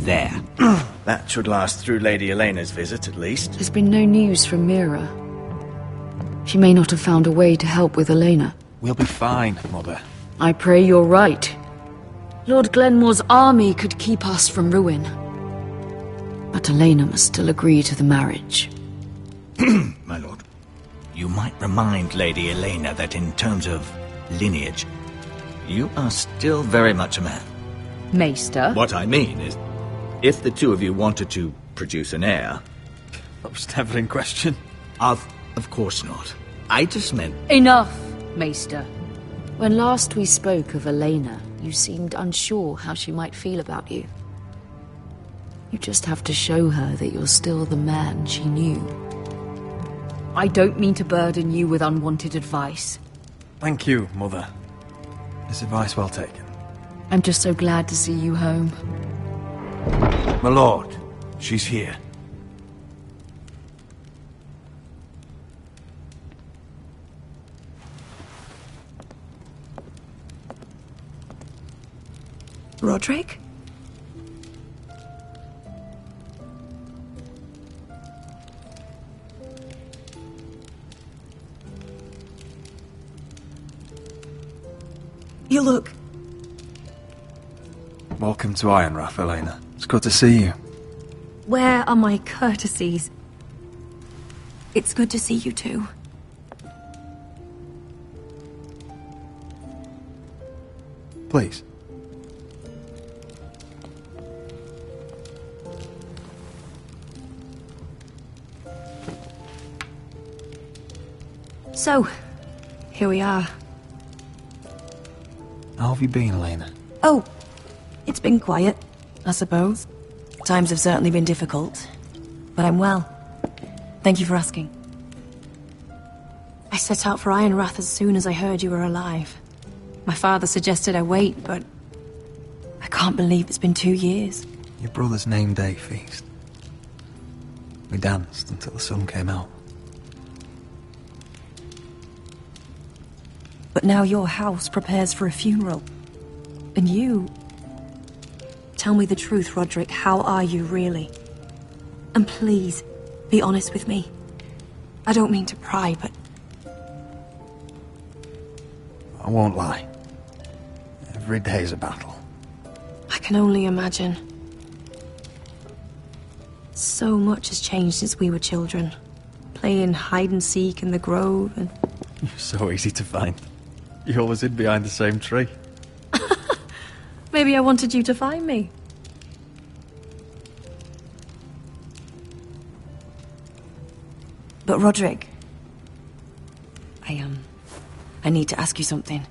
there. That should last through Lady Elena's visit, at least. There's been no news from Mira. She may not have found a way to help with Elena. We'll be fine, Mother. I pray you're right. Lord Glenmore's army could keep us from ruin. But Elena must still agree to the marriage. My lord, you might remind Lady Elena that in terms of lineage, you are still very much a man. Maester? What I mean is, if the two of you wanted to produce an heir... That was never in question. Of course not. I just meant... Enough, Maester. When last we spoke of Elena, you seemed unsure how she might feel about you. You just have to show her that you're still the man she knew. I don't mean to burden you with unwanted advice. Thank you, Mother. This advice well taken. I'm just so glad to see you home. My lord, she's here. Roderick? You look... Welcome to Ironrath, Elena. It's good to see you. Where are my courtesies? It's good to see you too. Please. So, here we are. How have you been, Elena? Oh, it's been quiet, I suppose. Times have certainly been difficult, but I'm well. Thank you for asking. I set out for Ironrath as soon as I heard you were alive. My father suggested I wait, but I can't believe it's been 2 years. Your brother's name day feast. We danced until the sun came out. But now your house prepares for a funeral. And you... Tell me the truth, Roderick. How are you, really? And please, be honest with me. I don't mean to pry, but... I won't lie. Every day's a battle. I can only imagine. So much has changed since we were children. Playing hide-and-seek in the grove and... You're so easy to find. You always hid behind the same tree. Maybe I wanted you to find me. But Roderick... I need to ask you something.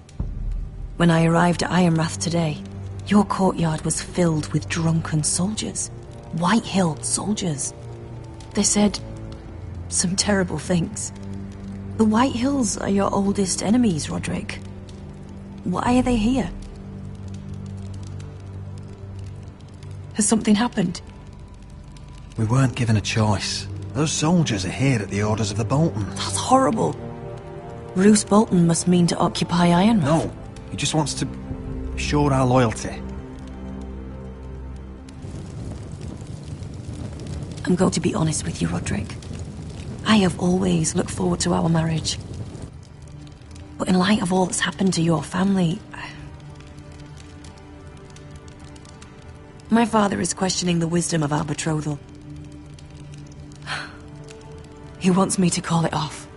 When I arrived at Ironrath today, your courtyard was filled with drunken soldiers. Whitehill soldiers. They said some terrible things. The Whitehills are your oldest enemies, Roderick. Why are they here? Has something happened? We weren't given a choice. Those soldiers are here at the orders of the Boltons. That's horrible. Roose Bolton must mean to occupy Ironrath. No, he just wants to show our loyalty. I'm going to be honest with you, Roderick. I have always looked forward to our marriage. But in light of all that's happened to your family... My father is questioning the wisdom of our betrothal. He wants me to call it off.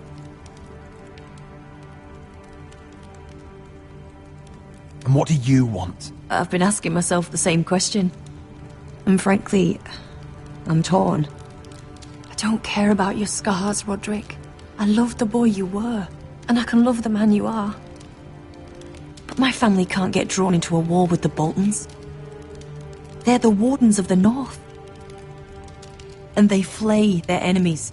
And what do you want? I've been asking myself the same question. And frankly, I'm torn. I don't care about your scars, Roderick. I love the boy you were, and I can love the man you are. But my family can't get drawn into a war with the Boltons. They're the Wardens of the North. And they flay their enemies.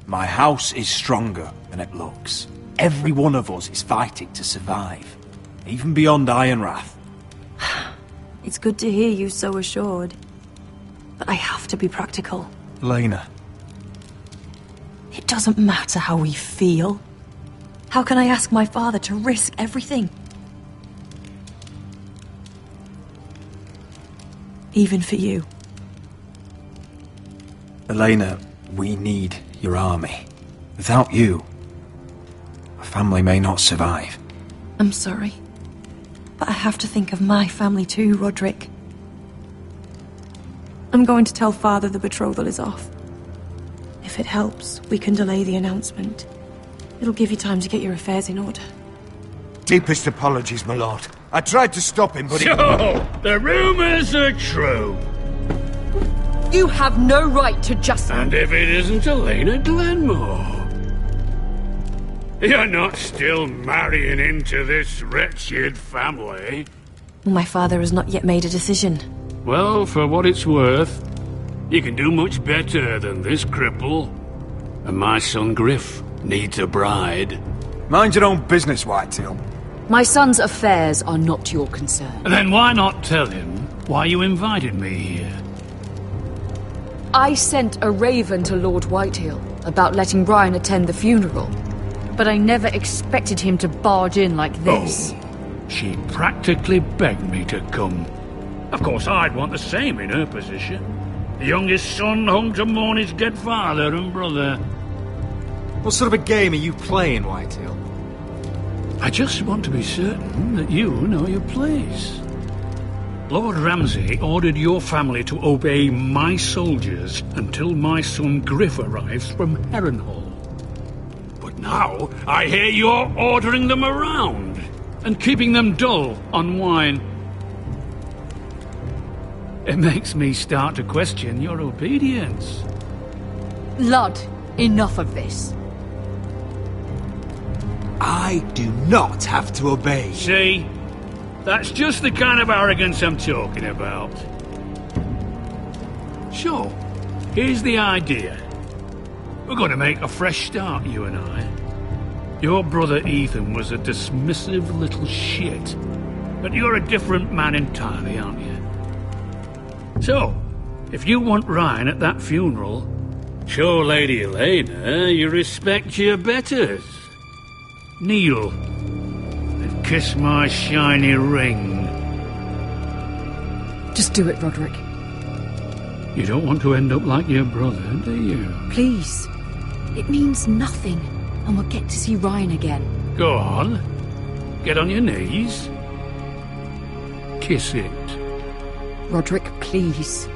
My house is stronger than it looks. Every one of us is fighting to survive. Even beyond Ironrath. It's good to hear you so assured. But I have to be practical. Lena. It doesn't matter how we feel. How can I ask my father to risk everything? Even for you. Elena, we need your army. Without you, our family may not survive. I'm sorry. But I have to think of my family too, Roderick. I'm going to tell Father the betrothal is off. If it helps, we can delay the announcement. It'll give you time to get your affairs in order. Deepest apologies, my lord. I tried to stop him, but he... So, the rumors are true. You have no right to just... And if it isn't Elena Glenmore? You're not still marrying into this wretched family? My father has not yet made a decision. Well, for what it's worth, you can do much better than this cripple. And my son Griff needs a bride. Mind your own business, Whitetail. My son's affairs are not your concern. Then why not tell him why you invited me here? I sent a raven to Lord Whitehill about letting Brian attend the funeral. But I never expected him to barge in like this. Oh, she practically begged me to come. Of course, I'd want the same in her position. The youngest son home to mourn his dead father and brother. What sort of a game are you playing, Whitetail? I just want to be certain that you know your place. Lord Ramsay ordered your family to obey my soldiers until my son Griff arrives from Harrenhal. But now I hear you're ordering them around and keeping them dull on wine. It makes me start to question your obedience. Lud, enough of this. I do not have to obey. See? That's just the kind of arrogance I'm talking about. So, here's the idea. We're going to make a fresh start, you and I. Your brother Ethan was a dismissive little shit. But you're a different man entirely, aren't you? So, if you want Ryan at that funeral, show Lady Elena you respect your betters. Kneel and kiss my shiny ring. Just do it, Roderick. You don't want to end up like your brother, do you? Please. It means nothing, and we'll get to see Ryan again. Go on. Get on your knees. Kiss it. Roderick, please.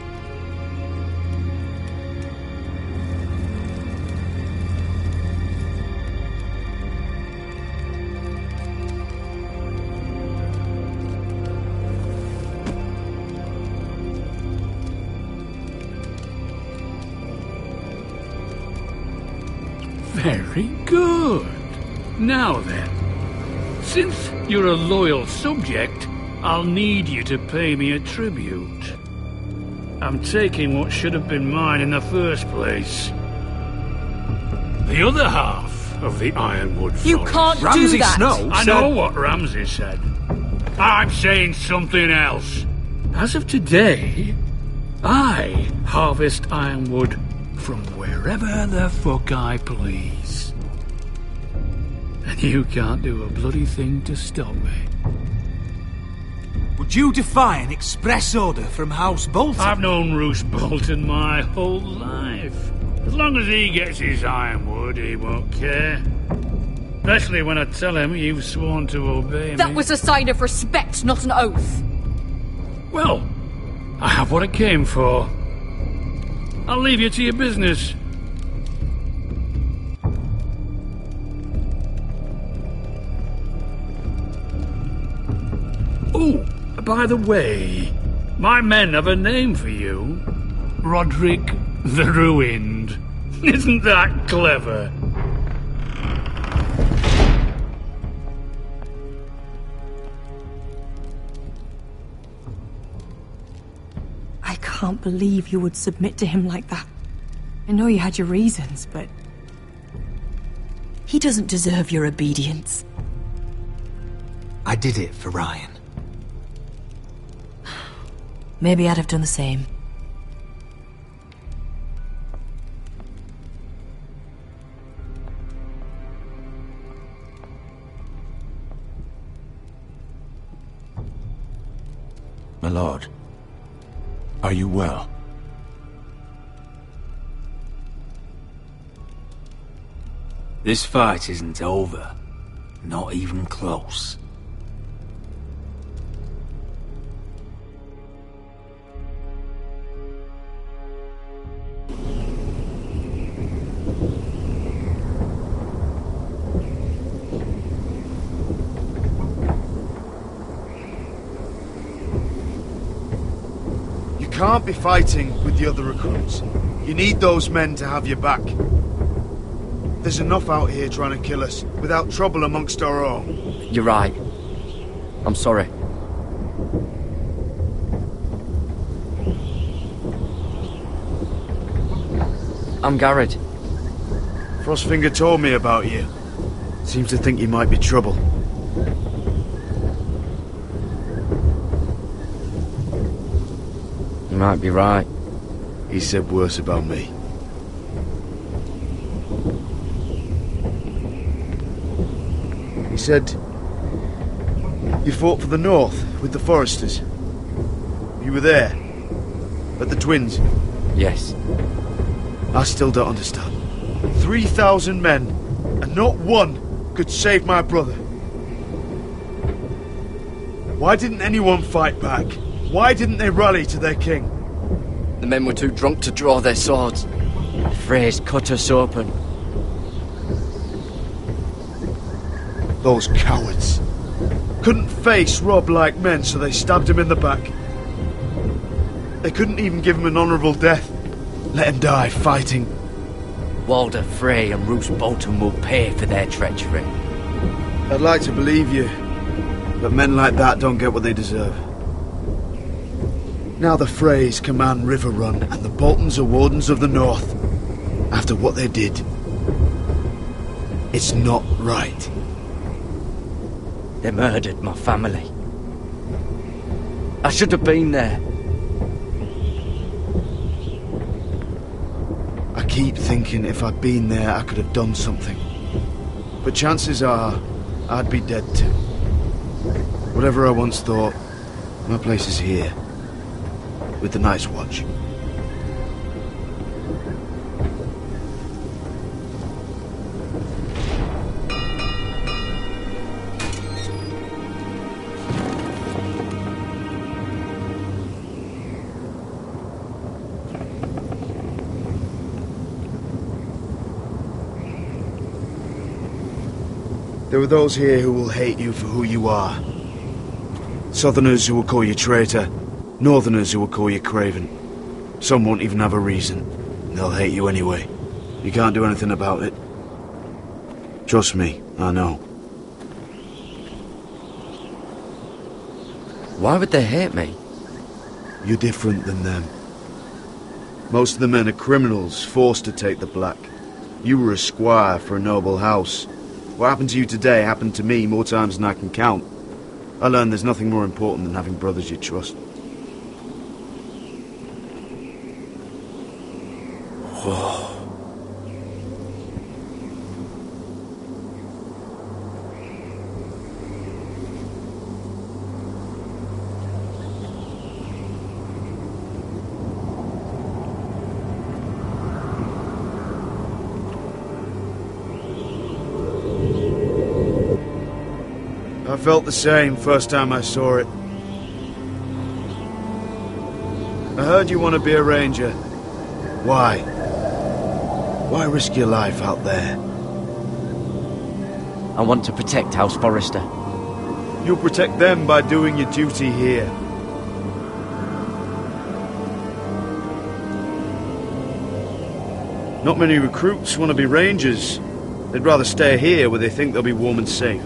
Very good. Now then, since you're a loyal subject, I'll need you to pay me a tribute. I'm taking what should have been mine in the first place. The other half of the Ironwood Forest. You can't Ramsay do that! Snow I know what Ramsay said. I'm saying something else. As of today, I harvest ironwood from wherever the fuck I please. And you can't do a bloody thing to stop me. Would you defy an express order from House Bolton? I've known Roose Bolton my whole life. As long as he gets his ironwood, he won't care. Especially when I tell him you've sworn to obey me. That was a sign of respect, not an oath. Well, I have what I came for. I'll leave you to your business. Oh, by the way, my men have a name for you. Roderick the Ruined. Isn't that clever? I can't believe you would submit to him like that. I know you had your reasons, but... he doesn't deserve your obedience. I did it for Ryan. Maybe I'd have done the same. My lord, are you well? This fight isn't over. Not even close. You can't be fighting with the other recruits. You need those men to have your back. There's enough out here trying to kill us, without trouble amongst our own. You're right. I'm sorry. I'm Garrett. Frostfinger told me about you. Seems to think you might be trouble. You might be right. He said worse about me. He said you fought for the North with the Foresters. You were there. At the Twins. Yes. I still don't understand. 3,000 men, and not one could save my brother. Why didn't anyone fight back? Why didn't they rally to their king? The men were too drunk to draw their swords. Freys cut us open. Those cowards. Couldn't face Robb like men, so they stabbed him in the back. They couldn't even give him an honourable death. Let him die fighting. Walder Frey and Roose Bolton will pay for their treachery. I'd like to believe you, but men like that don't get what they deserve. Now the Freys command Riverrun, and the Boltons are Wardens of the North. After what they did. It's not right. They murdered my family. I should have been there. I keep thinking if I'd been there, I could have done something. But chances are, I'd be dead too. Whatever I once thought, my place is here. With the Night's Watch. There are those here who will hate you for who you are. Southerners who will call you traitor. Northerners who will call you craven. Some won't even have a reason. They'll hate you anyway. You can't do anything about it. Trust me, I know. Why would they hate me? You're different than them. Most of the men are criminals, forced to take the black. You were a squire for a noble house. What happened to you today happened to me more times than I can count. I learned there's nothing more important than having brothers you trust. I felt the same first time I saw it. I heard you want to be a ranger. Why? Why risk your life out there? I want to protect House Forrester. You'll protect them by doing your duty here. Not many recruits want to be rangers. They'd rather stay here where they think they'll be warm and safe.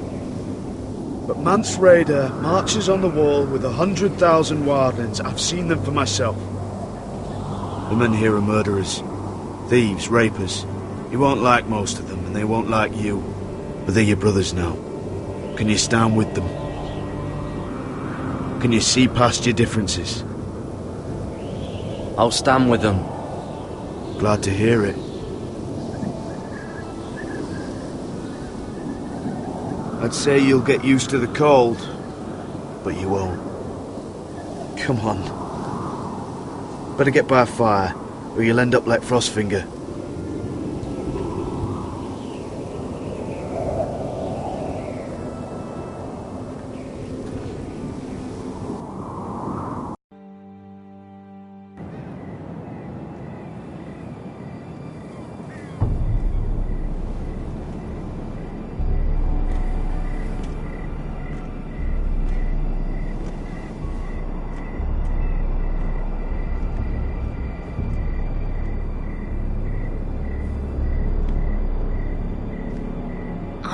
But Mance Rayder marches on the wall with 100,000 wildlings. I've seen them for myself. The men here are murderers. Thieves, rapers. You won't like most of them, and they won't like you. But they're your brothers now. Can you stand with them? Can you see past your differences? I'll stand with them. Glad to hear it. I'd say you'll get used to the cold, but you won't. Come on. Better get by a fire, or you'll end up like Frostfinger.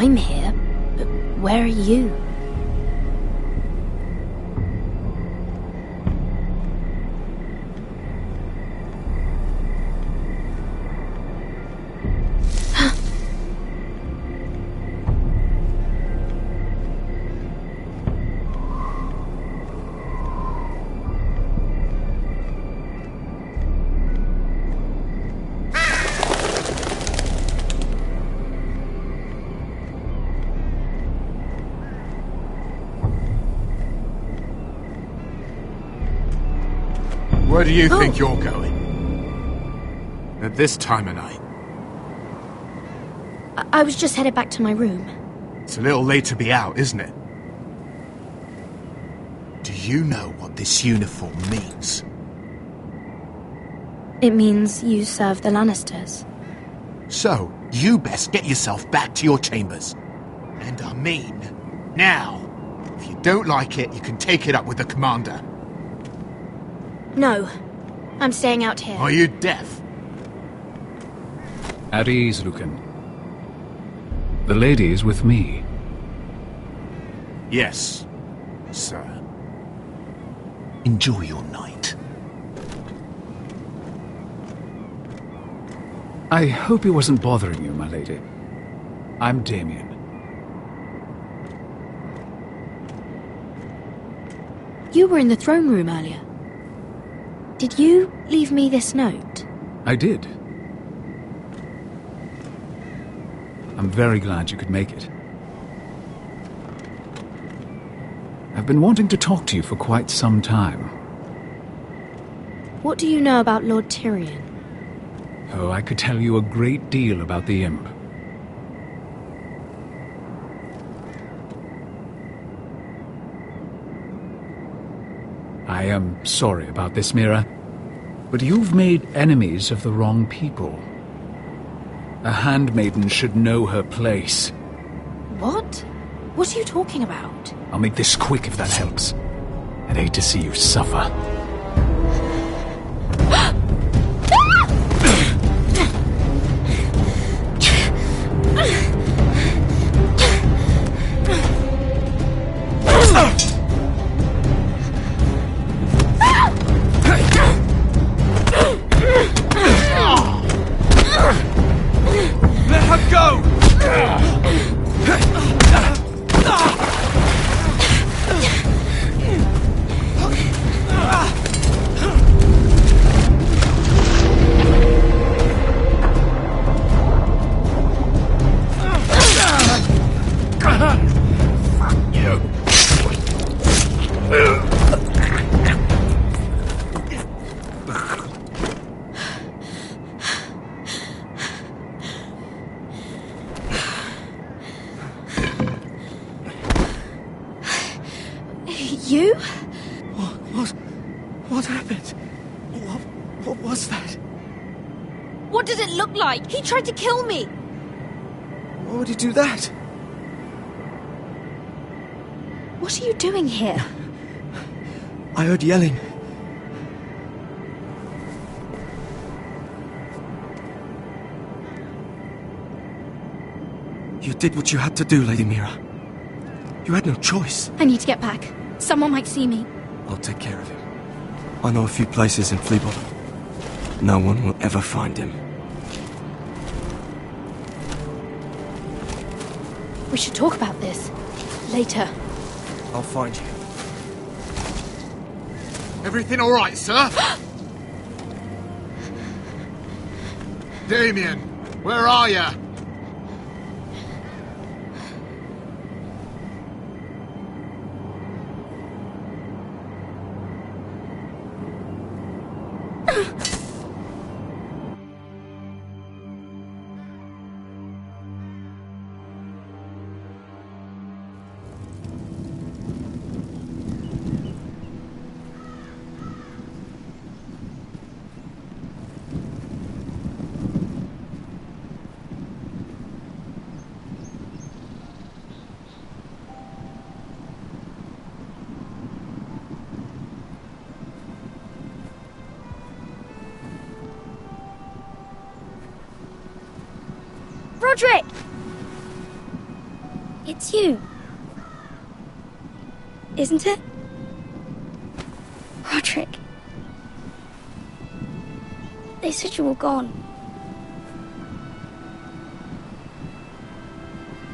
I'm here, but where are you? Where do you think you're going? At this time of night? I was just headed back to my room. It's a little late to be out, isn't it? Do you know what this uniform means? It means you serve the Lannisters. So, you best get yourself back to your chambers. And I mean, now. If you don't like it, you can take it up with the commander. No, I'm staying out here. Are you deaf? At ease, Lucan. The lady is with me. Yes, sir. Enjoy your night. I hope he wasn't bothering you, my lady. I'm Damien. You were in the throne room earlier. Did you leave me this note? I did. I'm very glad you could make it. I've been wanting to talk to you for quite some time. What do you know about Lord Tyrion? Oh, I could tell you a great deal about the Imp. I am sorry about this, Mira, but you've made enemies of the wrong people. A handmaiden should know her place. What? What are you talking about? I'll make this quick if that helps. I'd hate to see you suffer. Let her go! You? What happened? What was that? What did it look like? He tried to kill me! Why would he do that? What are you doing here? I heard yelling. You did what you had to do, Lady Mira. You had no choice. I need to get back. Someone might see me. I'll take care of him. I know a few places in Fleabottom. No one will ever find him. We should talk about this. Later. I'll find you. Everything all right, sir? Damien, where are you? Roderick! It's you. Isn't it? Roderick. They said you were gone.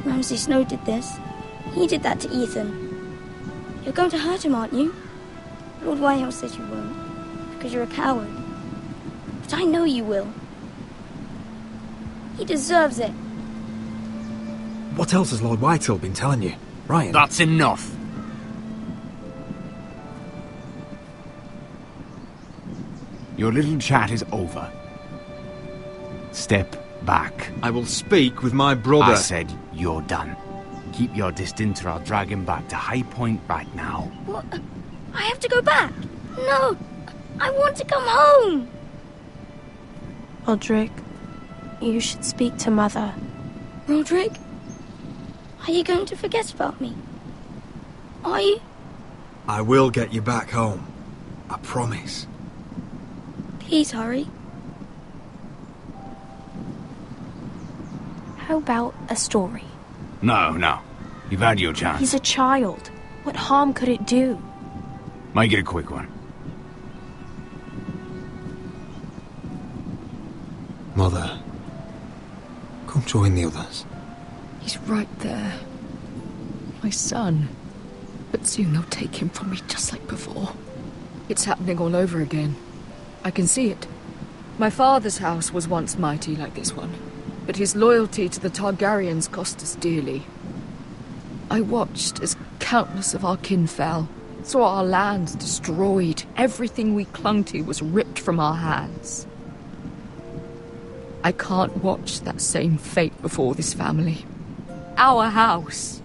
Ramsay Snow did this. He did that to Ethan. You're going to hurt him, aren't you? Lord Whitehouse says you won't, because you're a coward. But I know you will. He deserves it. What else has Lord Whitehill been telling you, Ryan? That's enough. Your little chat is over. Step back. I will speak with my brother. I said you're done. Keep your distance or I'll drag him back to High Point right now. What? I have to go back. No, I want to come home. Roderick, you should speak to Mother. Roderick, are you going to forget about me? Are you? I will get you back home. I promise. Please hurry. How about a story? No. You've had your chance. He's a child. What harm could it do? Make it a quick one. Mother, come join the others. He's right there. My son. But soon they'll take him from me just like before. It's happening all over again. I can see it. My father's house was once mighty like this one, but his loyalty to the Targaryens cost us dearly. I watched as countless of our kin fell, saw our lands destroyed, everything we clung to was ripped from our hands. I can't watch that same fate before this family. Our house.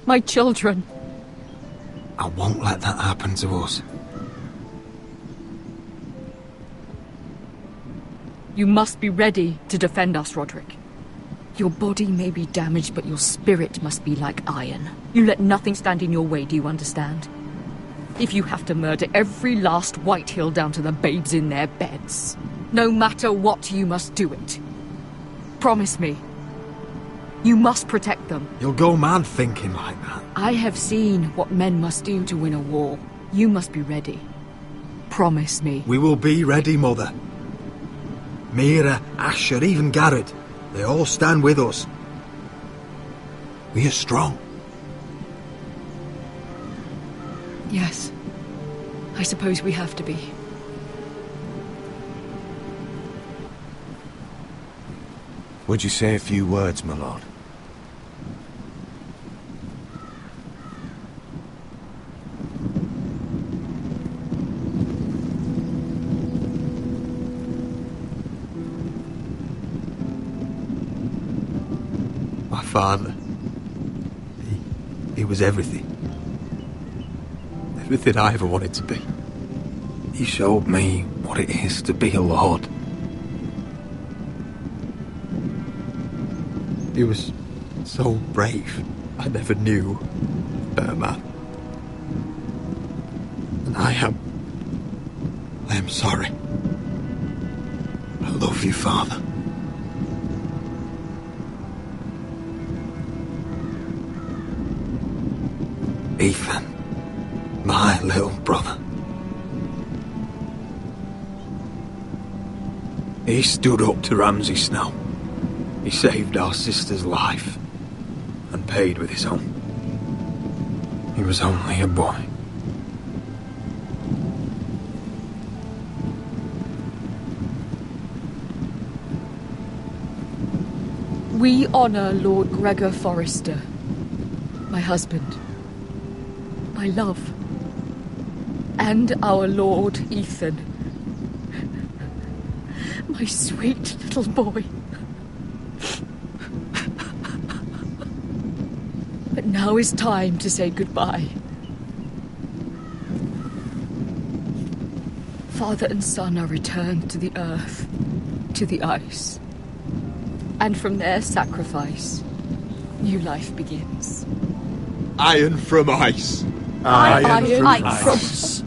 My children. I won't let that happen to us. You must be ready to defend us, Roderick. Your body may be damaged, but your spirit must be like iron. You let nothing stand in your way, do you understand? If you have to murder every last Whitehill down to the babes in their beds, no matter what, you must do it. Promise me. You must protect them. You'll go mad thinking like that. I have seen what men must do to win a war. You must be ready. Promise me. We will be ready, Mother. Mira, Asher, even Garrett, they all stand with us. We are strong. Yes. I suppose we have to be. Would you say a few words, my lord? My father, he was everything. Everything I ever wanted to be. He showed me what it is to be a lord. He was so brave, I never knew a better man. And I am sorry. I love you, Father. Ethan, my little brother. He stood up to Ramsay Snow. He saved our sister's life and paid with his own. He was only a boy. We honor Lord Gregor Forrester, my husband, my love, and our Lord Ethan, my sweet little boy. But now is time to say goodbye. Father and son are returned to the earth, to the ice. And from their sacrifice, new life begins. Iron from ice. Iron from ice. ice.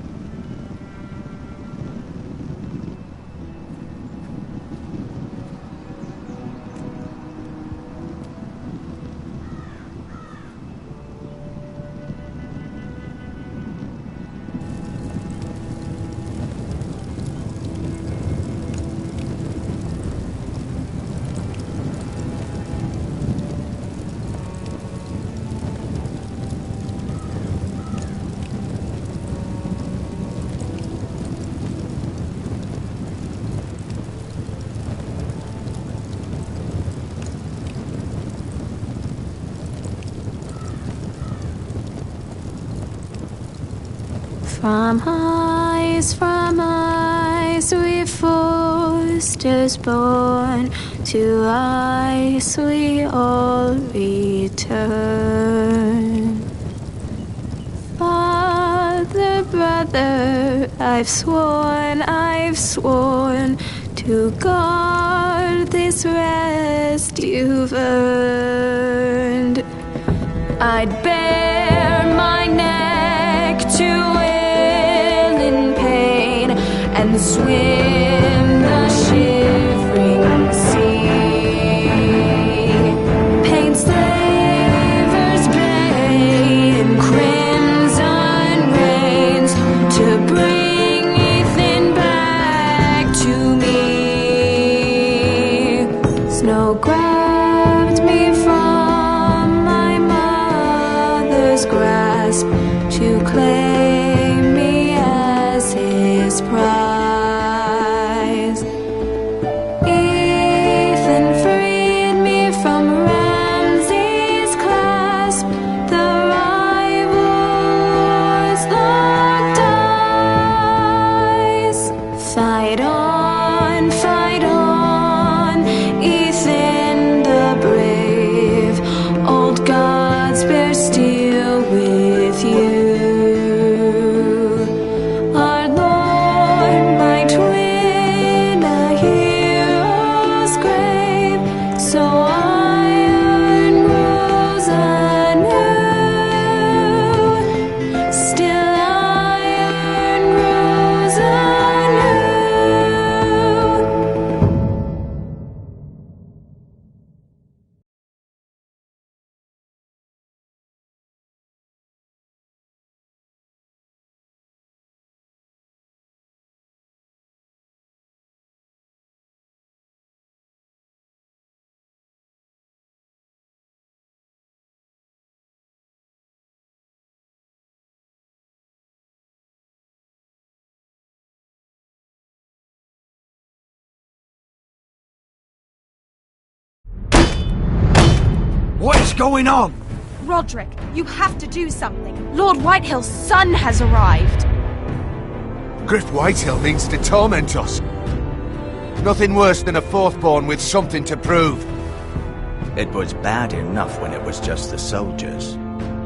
From ice we foresters born, to ice we all return. Father, brother, I've sworn to guard this rest you've earned. I'd bare my neck to wail in pain and swim the shivering sea. Paint slavers bay in crimson rains to bring Ethan back to me. Snow grabbed me from my mother's grasp to claim me as his prize. Ethan freed me from Ramsay's clasp. The rival's locked eyes. Fight on, Ethan the brave. Old gods bear steel with you. Our Lord might win a hero's grave, so iron rose anew. Still iron rose anew. What is going on? Roderick, you have to do something. Lord Whitehill's son has arrived. Griff Whitehill means to torment us. Nothing worse than a fourthborn with something to prove. It was bad enough when it was just the soldiers.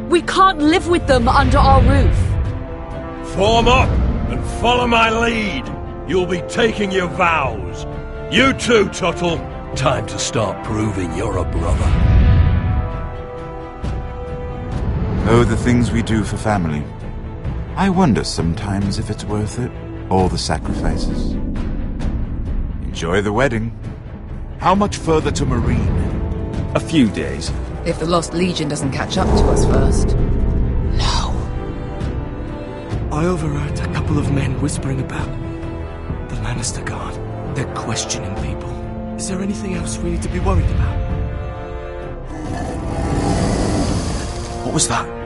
We can't live with them under our roof. Form up and follow my lead. You'll be taking your vows. You too, Tuttle. Time to start proving you're a brother. Oh, the things we do for family. I wonder sometimes if it's worth it, all the sacrifices. Enjoy the wedding. How much further to Marine? A few days. If the Lost Legion doesn't catch up to us first. I overheard a couple of men whispering about the Lannister Guard. They're questioning people. Is there anything else we need to be worried about? What was that?